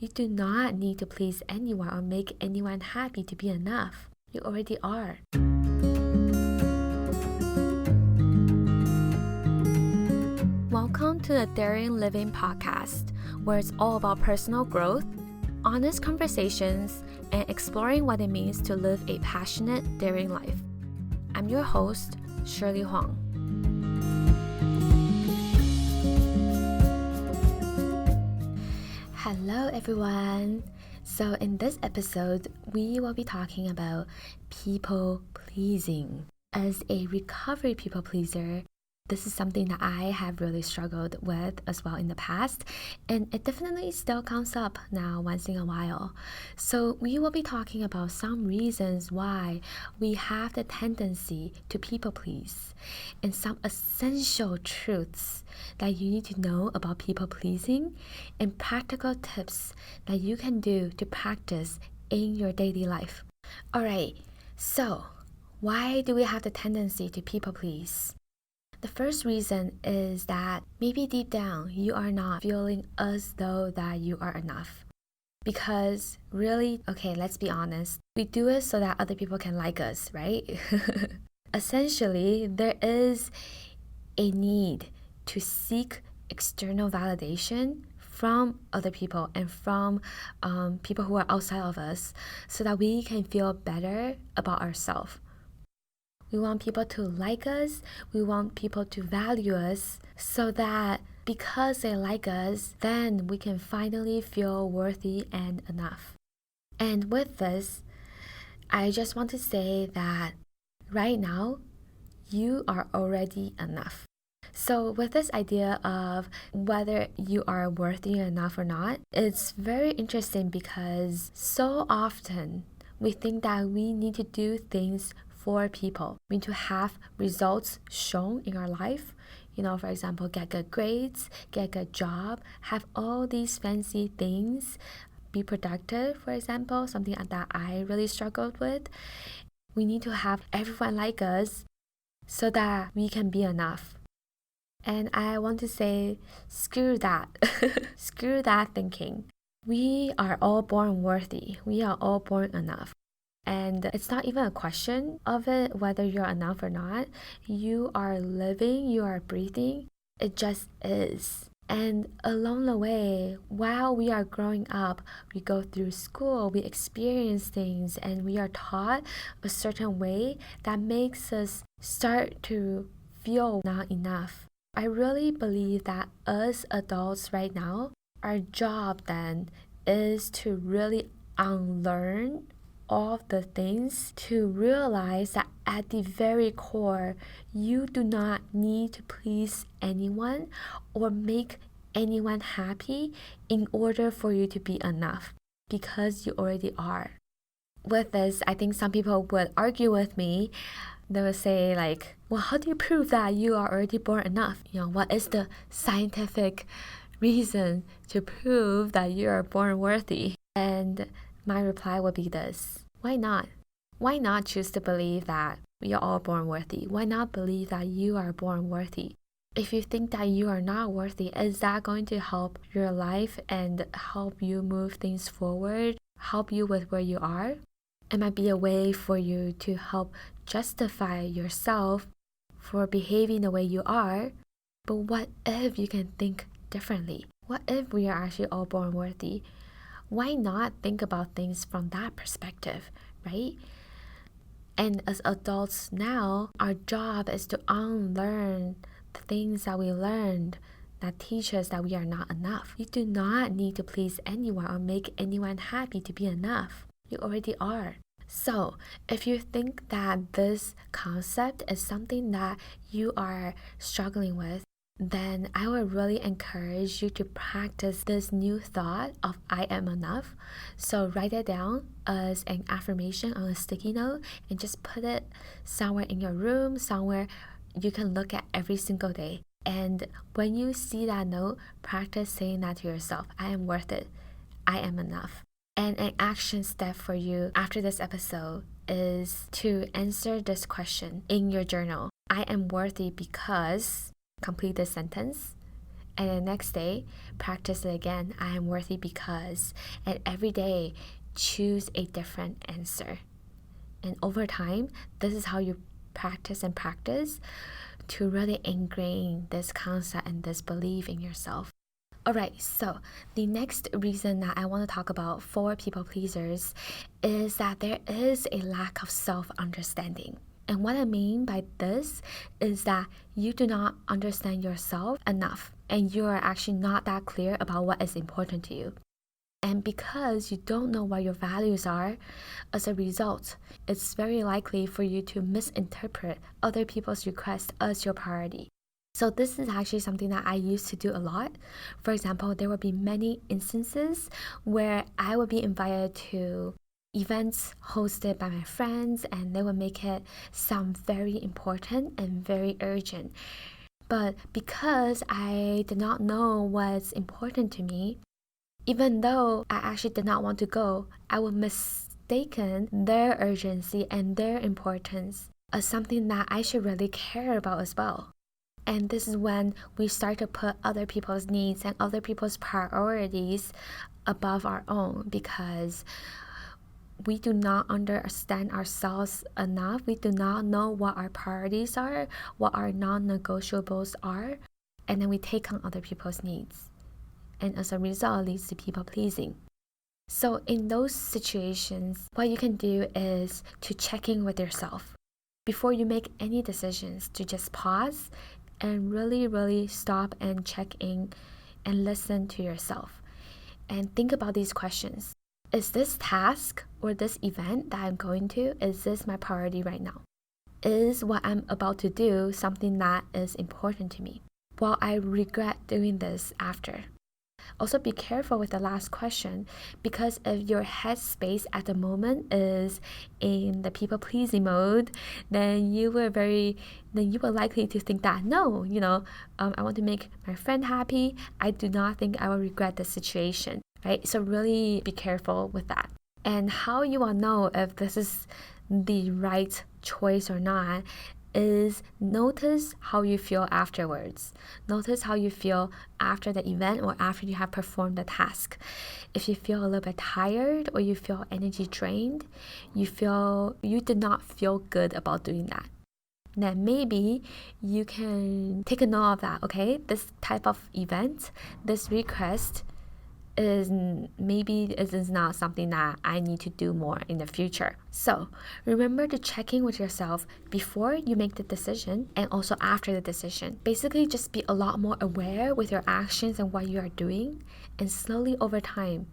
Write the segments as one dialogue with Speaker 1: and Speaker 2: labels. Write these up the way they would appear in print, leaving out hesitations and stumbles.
Speaker 1: You do not need to please anyone or make anyone happy to be enough. You already are. Welcome to the Daring Living podcast, where it's all about personal growth, honest conversations, and exploring what it means to live a passionate, daring life. I'm your host, Shirley Huang. Hello everyone! So in this episode, we will be talking about people pleasing. As a recovery people pleaser, this is something that I have really struggled with as well in the past, and it definitely still comes up now once in a while. So we will be talking about some reasons why we have the tendency to people please, and some essential truths that you need to know about people pleasing, and practical tips that you can do to practice in your daily life. Alright, so why do we have the tendency to people please? The first reason is that maybe deep down you are not feeling as though that you are enough. Because really, okay, let's be honest, we do it so that other people can like us, right? Essentially, there is a need to seek external validation from other people and from people who are outside of us so that we can feel better about ourselves. We want people to like us, we want people to value us, so that because they like us, then we can finally feel worthy and enough. And with this, I just want to say that right now, you are already enough. So with this idea of whether you are worthy enough or not, it's very interesting because so often we think that we need to do things for people. We need to have results shown in our life. For example, get good grades, get a good job, have all these fancy things, be productive, for example, something that I really struggled with. We need to have everyone like us so that we can be enough. And I want to say, screw that. Screw that thinking. We are all born worthy. We are all born enough. And it's not even a question of it, whether you're enough or not. You are living, you are breathing. It just is. And along the way, while we are growing up, we go through school, we experience things, and we are taught a certain way that makes us start to feel not enough. I really believe that as adults right now, our job then is to really unlearn all of the things to realize that at the very core, you do not need to please anyone or make anyone happy in order for you to be enough, because you already are. With this, I think some people would argue with me. They would say like, well, how do you prove that you are already born enough? What is the scientific reason to prove that you are born worthy? And my reply would be this: why not? Why not choose to believe that we are all born worthy? Why not believe that you are born worthy? If you think that you are not worthy, is that going to help your life and help you move things forward, help you with where you are? It might be a way for you to help justify yourself for behaving the way you are. But what if you can think differently? What if we are actually all born worthy? Why not think about things from that perspective, right? And as adults now, our job is to unlearn the things that we learned that teach us that we are not enough. You do not need to please anyone or make anyone happy to be enough. You already are. So, if you think that this concept is something that you are struggling with, then I would really encourage you to practice this new thought of I am enough. So write it down as an affirmation on a sticky note and just put it somewhere in your room, somewhere you can look at every single day. And when you see that note, practice saying that to yourself: I am worth it. I am enough. And an action step for you after this episode is to answer this question in your journal. I am worthy because, complete this sentence, And the next day, practice it again. I am worthy because. And every day, choose a different answer. And over time, this is how you practice and practice to really ingrain this concept and this belief in yourself. Alright, so the next reason that I want to talk about for people pleasers is that there is a lack of self-understanding. And what I mean by this is that you do not understand yourself enough, and you are actually not that clear about what is important to you. And because you don't know what your values are, as a result, it's very likely for you to misinterpret other people's requests as your priority. So this is actually something that I used to do a lot. For example, there would be many instances where I would be invited to events hosted by my friends, and they would make it sound very important and very urgent. But because I did not know what's important to me, even though I actually did not want to go, I would mistaken their urgency and their importance as something that I should really care about as well. And this is when we start to put other people's needs and other people's priorities above our own, because we do not understand ourselves enough. We do not know what our priorities are, what our non-negotiables are, and then we take on other people's needs. And as a result, it leads to people pleasing. So in those situations, what you can do is to check in with yourself. Before you make any decisions, to just pause and really stop and check in and listen to yourself. And think about these questions. Is this task or this event that I'm going to, is this my priority right now? Is what I'm about to do something that is important to me? Will I regret doing this after? Also be careful with the last question, because if your headspace at the moment is in the people-pleasing mode, then you were likely to think that no, I want to make my friend happy. I do not think I will regret the situation, right? So really be careful with that. And how you will know if this is the right choice or not is notice how you feel afterwards. Notice how you feel after the event or after you have performed the task. If you feel a little bit tired or you feel energy drained, you did not feel good about doing that, then maybe you can take a note of that. Okay, this type of event, this request is not something that I need to do more in the future. So remember to check in with yourself before you make the decision and also after the decision. Basically, just be a lot more aware with your actions and what you are doing, and slowly over time,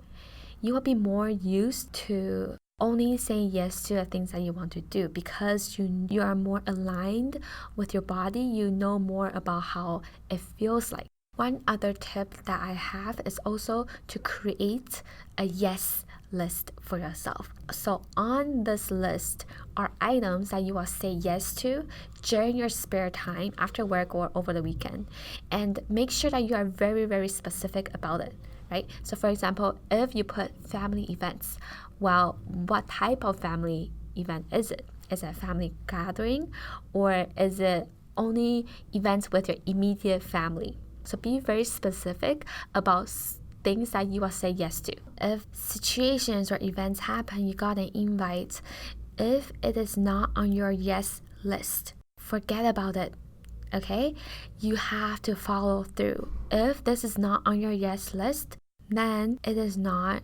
Speaker 1: you will be more used to only saying yes to the things that you want to do, because you are more aligned with your body. You know more about how it feels like. One other tip that I have is also to create a yes list for yourself. So on this list are items that you will say yes to during your spare time after work or over the weekend. And make sure that you are very specific about it, right? So for example, if you put family events, well, what type of family event is it? Is it a family gathering, or is it only events with your immediate family? So be very specific about things that you will say yes to. If situations or events happen, you got an invite. If it is not on your yes list, forget about it. Okay? You have to follow through. If this is not on your yes list, then it is not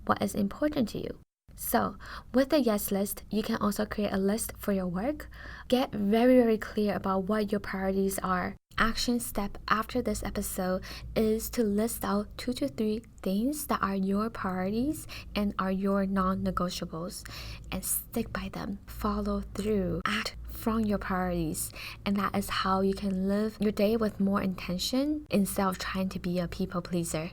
Speaker 1: what is important to you. So with the yes list, you can also create a list for your work. Get very clear about what your priorities are. Action step after this episode is to list out 2 to 3 things that are your priorities and are your non-negotiables, and stick by them. Follow through. Act from your priorities, and that is how you can live your day with more intention instead of trying to be a people pleaser.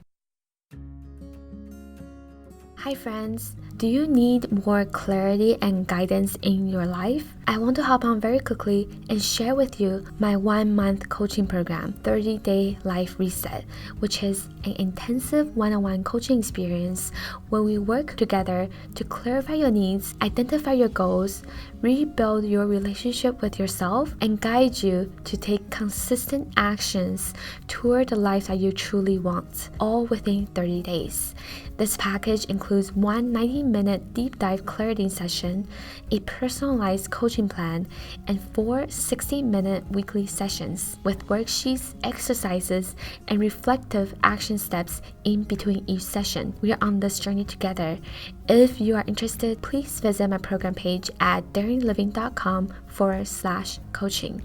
Speaker 1: Hi friends, Do you need more clarity and guidance in your life? I want to hop on very quickly and share with you my 1-month coaching program, 30-Day Life Reset, which is an intensive one-on-one coaching experience where we work together to clarify your needs, identify your goals, rebuild your relationship with yourself, and guide you to take consistent actions toward the life that you truly want, all within 30 days. This package includes one 90-minute deep dive clarity session, a personalized coaching plan, and 4 60-minute weekly sessions with worksheets, exercises, and reflective action steps in between each session. We are on this journey together. If you are interested, please visit my program page at daringliving.com/coaching.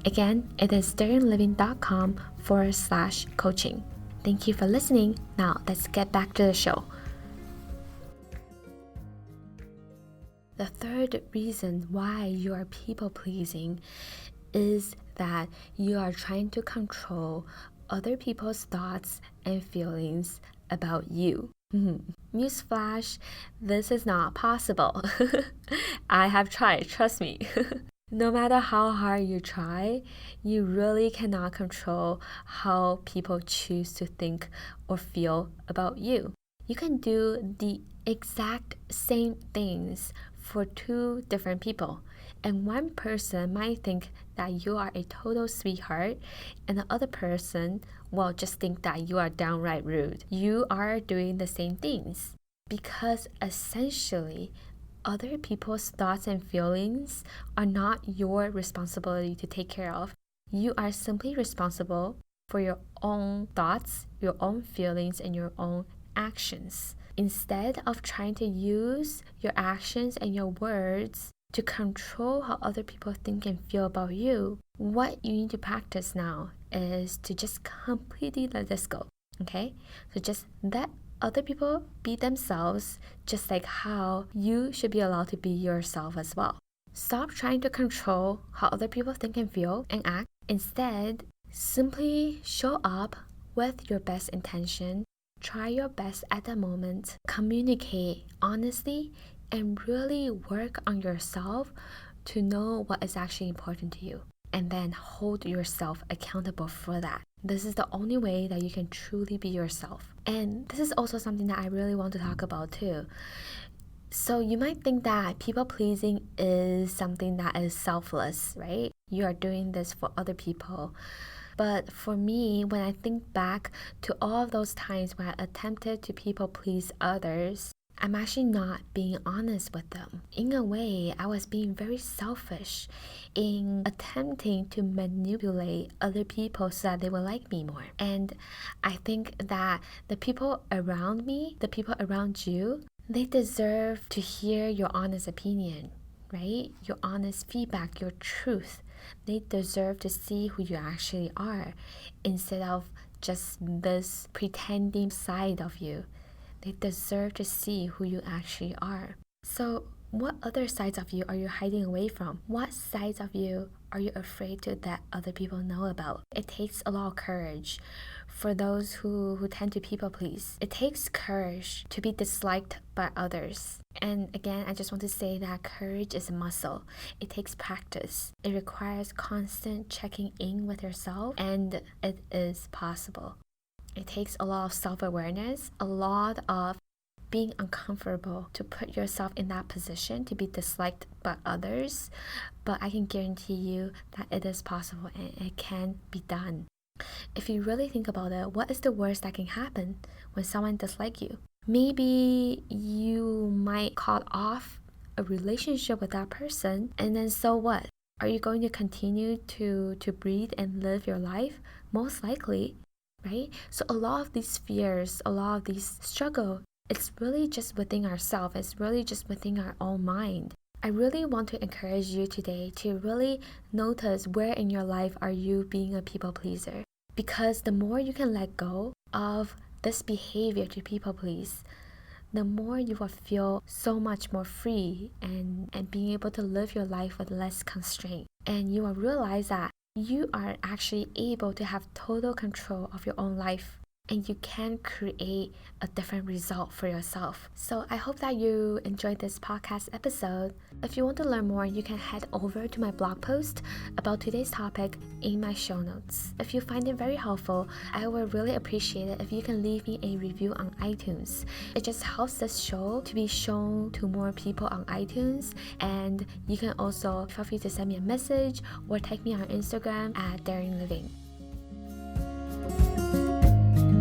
Speaker 1: Again, it is daringliving.com/coaching. Thank you for listening. Now, let's get back to the show. The third reason why you are people-pleasing is that you are trying to control other people's thoughts and feelings about you. Newsflash, this is not possible. I have tried, trust me. No matter how hard you try, you really cannot control how people choose to think or feel about you. You can do the exact same things for 2 different people, and one person might think that you are a total sweetheart, and the other person will just think that you are downright rude. You are doing the same things because essentially other people's thoughts and feelings are not your responsibility to take care of. You are simply responsible for your own thoughts, your own feelings, and your own actions. Instead of trying to use your actions and your words to control how other people think and feel about you, what you need to practice now is to just completely let this go, okay? So just let other people be themselves, just like how you should be allowed to be yourself as well. Stop trying to control how other people think and feel and act. Instead, simply show up with your best intention, try your best at the moment, communicate honestly, and really work on yourself to know what is actually important to you, and then hold yourself accountable for that. This is the only way that you can truly be yourself. And this is also something that I really want to talk about too. So you might think that people pleasing is something that is selfless, right? You are doing this for other people. But for me, when I think back to all of those times when I attempted to people please others, I'm actually not being honest with them. In a way, I was being very selfish in attempting to manipulate other people so that they will like me more. And I think that the people around me, the people around you, they deserve to hear your honest opinion, right? Your honest feedback, your truth. They deserve to see who you actually are instead of just this pretending side of you. They deserve to see who you actually are. So what other sides of you are you hiding away from? What sides of you are you afraid to let other people know about? It takes a lot of courage for those who tend to people please. It takes courage to be disliked by others. And again, I just want to say that courage is a muscle. It takes practice. It requires constant checking in with yourself, and it is possible. It takes a lot of self-awareness, a lot of being uncomfortable to put yourself in that position to be disliked by others. But I can guarantee you that it is possible and it can be done. If you really think about it, what is the worst that can happen when someone dislikes you? Maybe you might cut off a relationship with that person, and then so what? Are you going to continue to breathe and live your life? Most likely, right? So a lot of these fears, a lot of these struggle, it's really just within ourselves. It's really just within our own mind. I really want to encourage you today to really notice where in your life are you being a people pleaser. Because the more you can let go of this behavior to people please, the more you will feel so much more free and being able to live your life with less constraint. And you will realize that you are actually able to have total control of your own life. and you can create a different result for yourself. So I hope that you enjoyed this podcast episode. If you want to learn more, you can head over to my blog post about today's topic in my show notes. If you find it very helpful, I would really appreciate it if you can leave me a review on iTunes. It just helps this show to be shown to more people on iTunes, and you can also feel free to send me a message or tag me on Instagram at Daring Living.